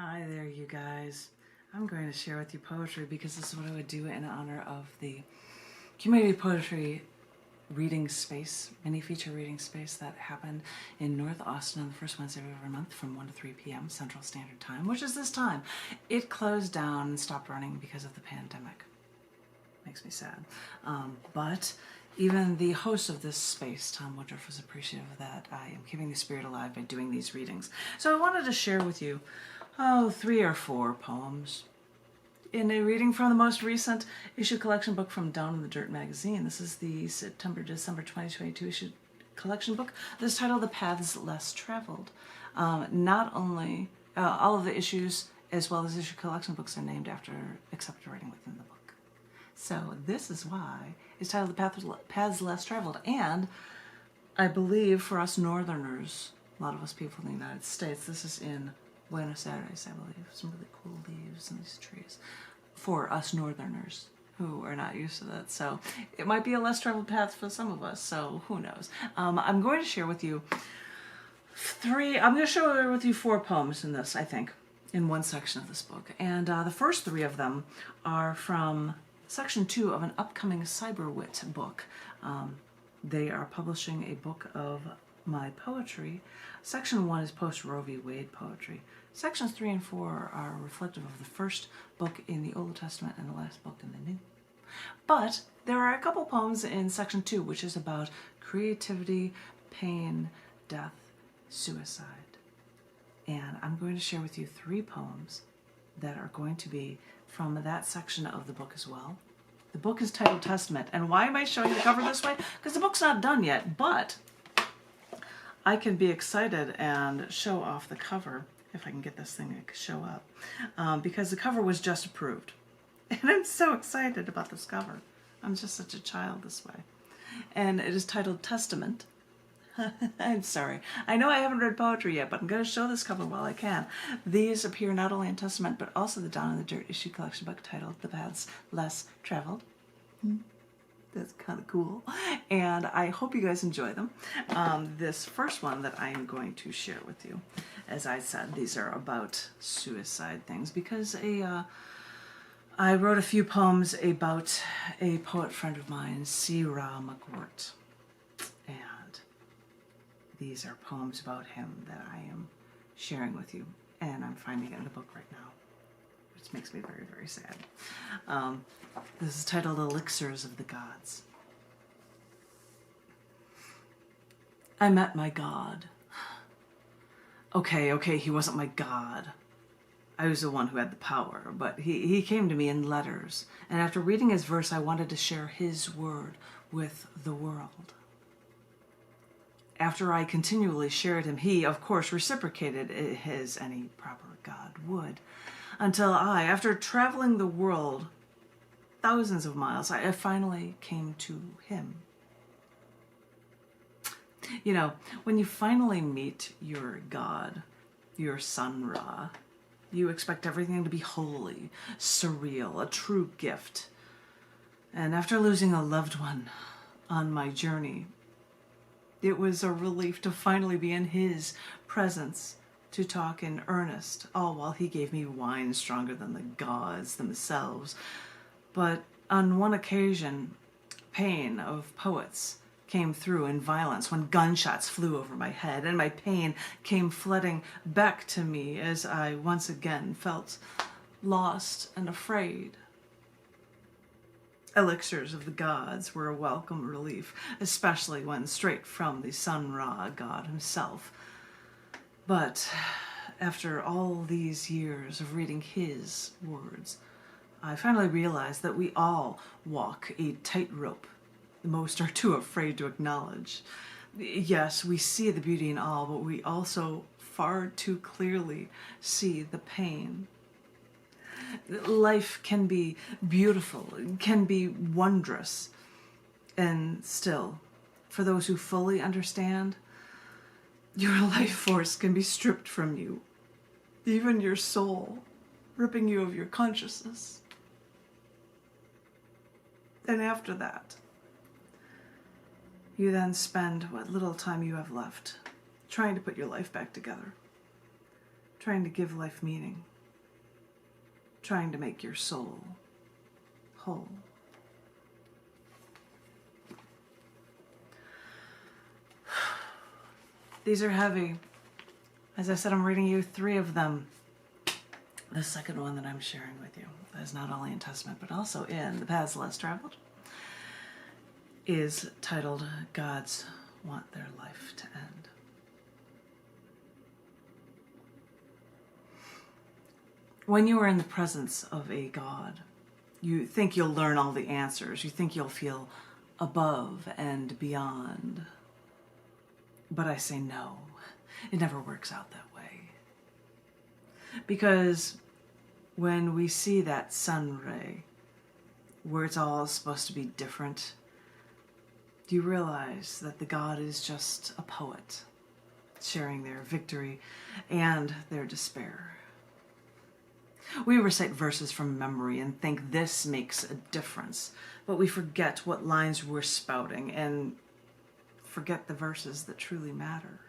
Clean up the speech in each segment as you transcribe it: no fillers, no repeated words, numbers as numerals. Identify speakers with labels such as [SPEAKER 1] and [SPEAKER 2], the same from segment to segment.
[SPEAKER 1] Hi there, you guys. I'm going to share with you poetry because this is what I would do in honor of the community poetry reading space, mini feature reading space that happened in North Austin on the first Wednesday of every month from 1 to 3 p.m. Central Standard Time, which is this time. It closed down and stopped running because of the pandemic. Makes me sad. But even the host of this space, Tom Woodruff, was appreciative that I am keeping the spirit alive by doing these readings. So I wanted to share with you 3 or 4 poems in a reading from the most recent issue collection book from Down in the Dirt magazine. This is the September-December 2022 issue collection book. This is titled The Paths Less Traveled. Not only all of the issues as well as issue collection books are named after accepted writing within the book. So this is why it's titled The Paths Less Traveled. And I believe for us Northerners, a lot of us people in the United States, this is in Buenos Aires, I believe. Some really cool leaves in these trees. For us Northerners who are not used to that. So it might be a less traveled path for some of us, so who knows. I'm going to share with you 4 poems in this, I think, in one section of this book. And the first 3 of them are from section 2 of an upcoming Cyberwit book. They are publishing a book of my poetry. Section 1 is post-Roe v. Wade poetry. Sections 3 and 4 are reflective of the first book in the Old Testament and the last book in the New. But there are a couple poems in section 2 which is about creativity, pain, death, suicide. And I'm going to share with you 3 poems that are going to be from that section of the book as well. The book is titled Testament. And why am I showing the cover this way? Because the book's not done yet, but I can be excited and show off the cover if I can get this thing to show up, because the cover was just approved. And I'm so excited about this cover. I'm just such a child this way. And it is titled Testament. I'm sorry. I know I haven't read poetry yet, but I'm going to show this cover while I can. These appear not only in Testament, but also the Down in the Dirt issue collection book titled The Paths Less Traveled. That's kind of cool. And I hope you guys enjoy them. This first one that I am going to share with you, as I said, these are about suicide things because I wrote a few poems about a poet friend of mine, C. Ra McWhort. And these are poems about him that I am sharing with you. And I'm finding it in the book right now, which makes me very, very sad. This is titled Elixirs of the Gods. I met my God. Okay, he wasn't my God. I was the one who had the power, but he came to me in letters. And after reading his verse, I wanted to share his word with the world. After I continually shared him, he, of course, reciprocated as any proper God would. Until I, after traveling the world thousands of miles, I finally came to him. You know, when you finally meet your God, your Sun Ra, you expect everything to be holy, surreal, a true gift. And after losing a loved one on my journey, it was a relief to finally be in his presence, to talk in earnest, all while he gave me wine stronger than the gods themselves. But on one occasion, pain of poets came through in violence when gunshots flew over my head, and my pain came flooding back to me as I once again felt lost and afraid. Elixirs of the gods were a welcome relief, especially when straight from the Sun Ra God himself. But after all these years of reading his words, I finally realized that we all walk a tightrope most are too afraid to acknowledge. Yes, we see the beauty in all, but we also far too clearly see the pain. Life can be beautiful, can be wondrous, and still, for those who fully understand, your life force can be stripped from you, even your soul, ripping you of your consciousness. And after that, you then spend what little time you have left trying to put your life back together, trying to give life meaning, trying to make your soul whole. These are heavy. As I said, I'm reading you 3 of them. The second one that I'm sharing with you, that is not only in Testament, but also in The Paths Less Traveled, is titled, Gods Want Their Life to End. When you are in the presence of a God, you think you'll learn all the answers. You think you'll feel above and beyond. But I say no, it never works out that way. Because when we see that sun ray, where it's all supposed to be different, do you realize that the God is just a poet, sharing their victory and their despair? We recite verses from memory and think this makes a difference, but we forget what lines we're spouting and forget the verses that truly matter.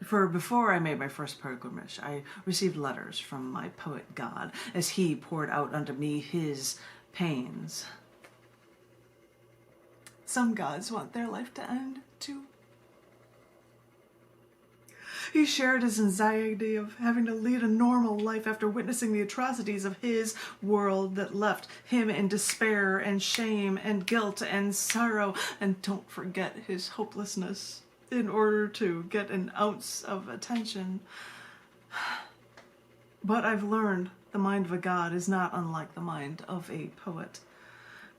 [SPEAKER 1] For before I made my first pilgrimage, I received letters from my poet God as he poured out unto me his pains. Some gods want their life to end, too. He shared his anxiety of having to lead a normal life after witnessing the atrocities of his world that left him in despair and shame and guilt and sorrow. And don't forget his hopelessness in order to get an ounce of attention. But I've learned the mind of a god is not unlike the mind of a poet.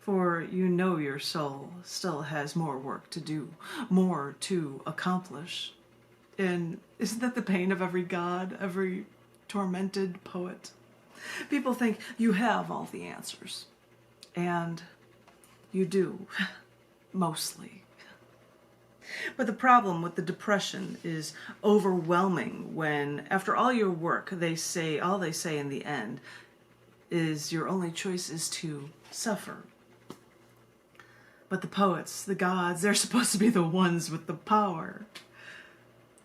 [SPEAKER 1] For you know your soul still has more work to do, more to accomplish. And isn't that the pain of every god, every tormented poet? People think you have all the answers. And you do, mostly. But the problem with the depression is overwhelming when, after all your work, all they say in the end is your only choice is to suffer. But the poets, the gods, they're supposed to be the ones with the power.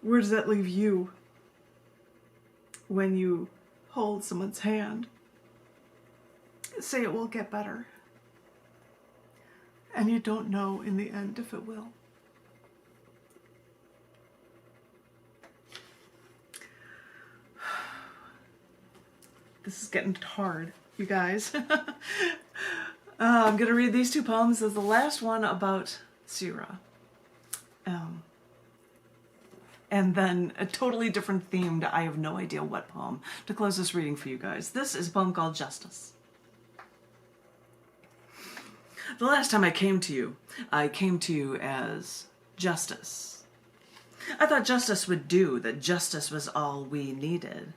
[SPEAKER 1] Where does that leave you when you hold someone's hand? Say it will get better. And you don't know in the end if it will. This is getting hard, you guys. I'm going to read these 2 poems. There's the last one about Sira. And then a totally different themed, I have no idea what poem, to close this reading for you guys. This is a poem called Justice. The last time I came to you as justice. I thought justice would do, that justice was all we needed.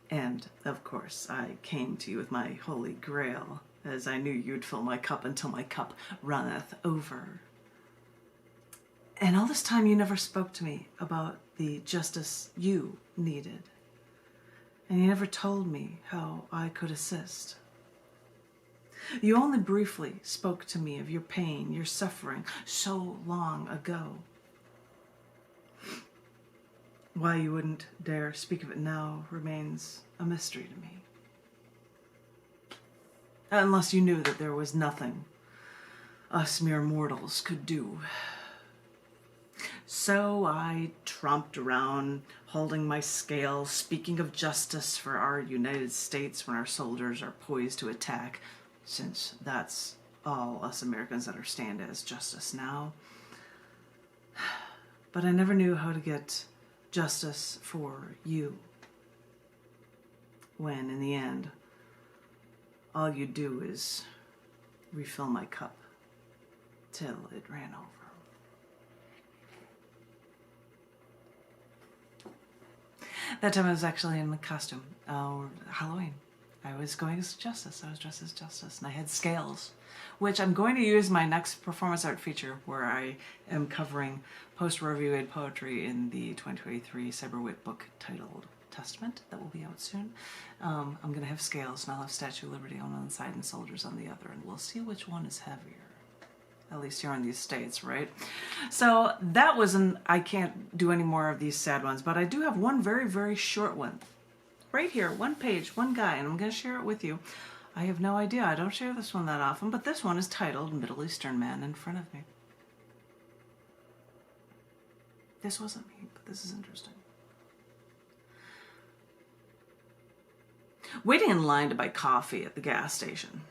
[SPEAKER 1] And, of course, I came to you with my holy grail, as I knew you'd fill my cup until my cup runneth over. And all this time you never spoke to me about the justice you needed. And you never told me how I could assist. You only briefly spoke to me of your pain, your suffering, so long ago. Why you wouldn't dare speak of it now remains a mystery to me. Unless you knew that there was nothing us mere mortals could do. So I tromped around, holding my scale, speaking of justice for our United States when our soldiers are poised to attack, since that's all us Americans understand as justice now. But I never knew how to get justice for you, when in the end, all you do is refill my cup till it ran over. That time I was actually in my costume, Halloween. I was going as Justice. I was dressed as Justice, and I had scales, which I'm going to use my next performance art feature, where I am covering post-Roe v. Wade poetry in the 2023 Cyberwit book titled Testament, that will be out soon. I'm going to have scales, and I'll have Statue of Liberty on one side and soldiers on the other, and we'll see which one is heavier. At least here in these States, right? So that was I can't do any more of these sad ones, but I do have one very, very short one. right here, one page, one guy, and I'm going to share it with you. I have no idea. I don't share this one that often, but this one is titled Middle Eastern Man in Front of Me. This wasn't me, but this is interesting. Waiting in line to buy coffee at the gas station,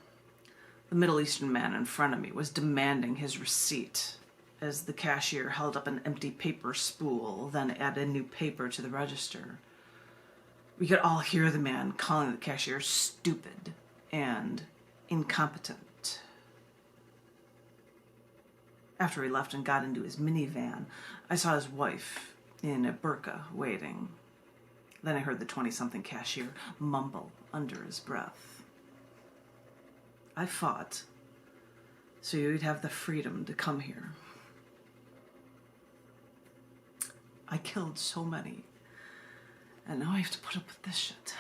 [SPEAKER 1] the Middle Eastern man in front of me was demanding his receipt as the cashier held up an empty paper spool, then added new paper to the register. We could all hear the man calling the cashier stupid and incompetent. After he left and got into his minivan, I saw his wife in a burqa waiting. Then I heard the 20-something cashier mumble under his breath. I fought so you'd have the freedom to come here. I killed so many, and now I have to put up with this shit.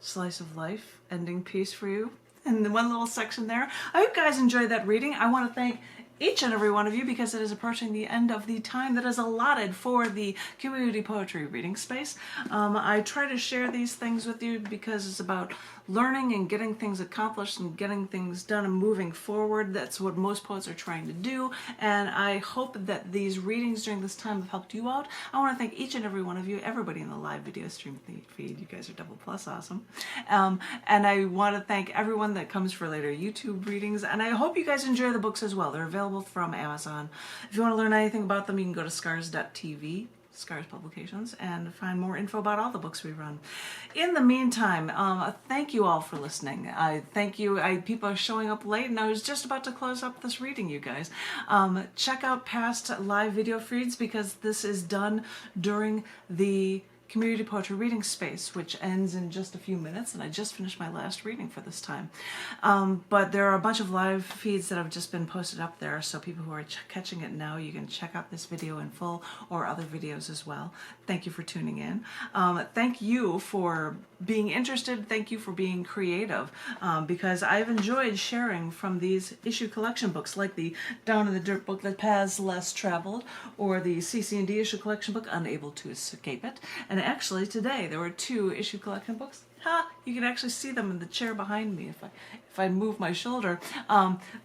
[SPEAKER 1] Slice of life, ending piece for you. And the one little section there. I hope you guys enjoyed that reading. I want to thank each and every one of you because it is approaching the end of the time that is allotted for the community poetry reading space. I try to share these things with you because it's about learning and getting things accomplished and getting things done and moving forward. That's what most poets are trying to do, and I hope that these readings during this time have helped you out. I want to thank each and every one of you, everybody in the live video stream feed. You guys are double plus awesome. And I want to thank everyone that comes for later YouTube readings, and I hope you guys enjoy the books as well. They're available from Amazon. If you want to learn anything about them, you can go to scars.tv, Scars Publications, and find more info about all the books we run. In the meantime, thank you all for listening. Thank you. People are showing up late, and I was just about to close up this reading, you guys. Check out past live video feeds because this is done during the community poetry reading space, which ends in just a few minutes, and I just finished my last reading for this time. But there are a bunch of live feeds that have just been posted up there, so people who are catching it now, you can check out this video in full or other videos as well. Thank you for tuning in. Thank you for being interested. Thank you for being creative, because I've enjoyed sharing from these issue collection books like the Down in the Dirt book, The Paths Less Traveled, or the CC&D issue collection book, Unable to Escape It. And actually today there were 2 issue collection books. You can actually see them in the chair behind me if I move my shoulder.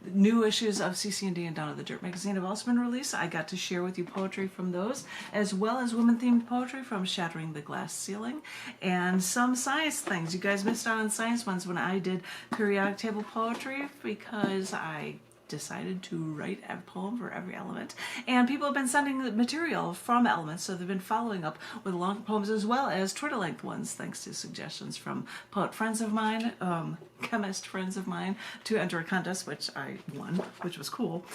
[SPEAKER 1] New issues of CC&D and Down in the Dirt magazine have also been released. I got to share with you poetry from those, as well as women-themed poetry from Shattering the Glass Ceiling, and some science things. You guys missed out on science ones when I did periodic table poetry because I decided to write a poem for every element, and people have been sending material from elements, so they've been following up with long poems as well as Twitter length ones, thanks to suggestions from poet friends of mine, chemist friends of mine, to enter a contest, which I won, which was cool.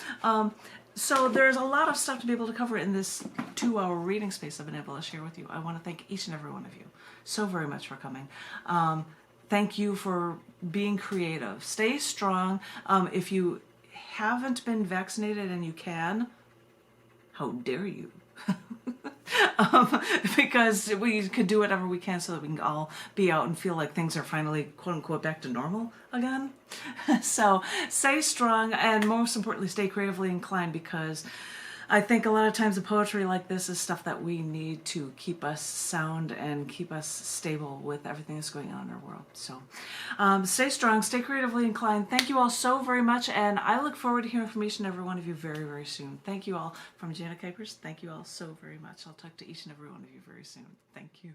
[SPEAKER 1] So there's a lot of stuff to be able to cover in this 2-hour reading space I've been able to share with you. I want to thank each and every one of you so very much for coming. Thank you for being creative. Stay strong. If you haven't been vaccinated and you can, how dare you? Because we could do whatever we can so that we can all be out and feel like things are finally quote-unquote back to normal again. So stay strong, and most importantly, stay creatively inclined, because I think a lot of times the poetry like this is stuff that we need to keep us sound and keep us stable with everything that's going on in our world. So stay strong, stay creatively inclined. Thank you all so very much, and I look forward to hearing from each and every one of you very, very soon. Thank you all from Janet Kuypers. Thank you all so very much. I'll talk to each and every one of you very soon. Thank you.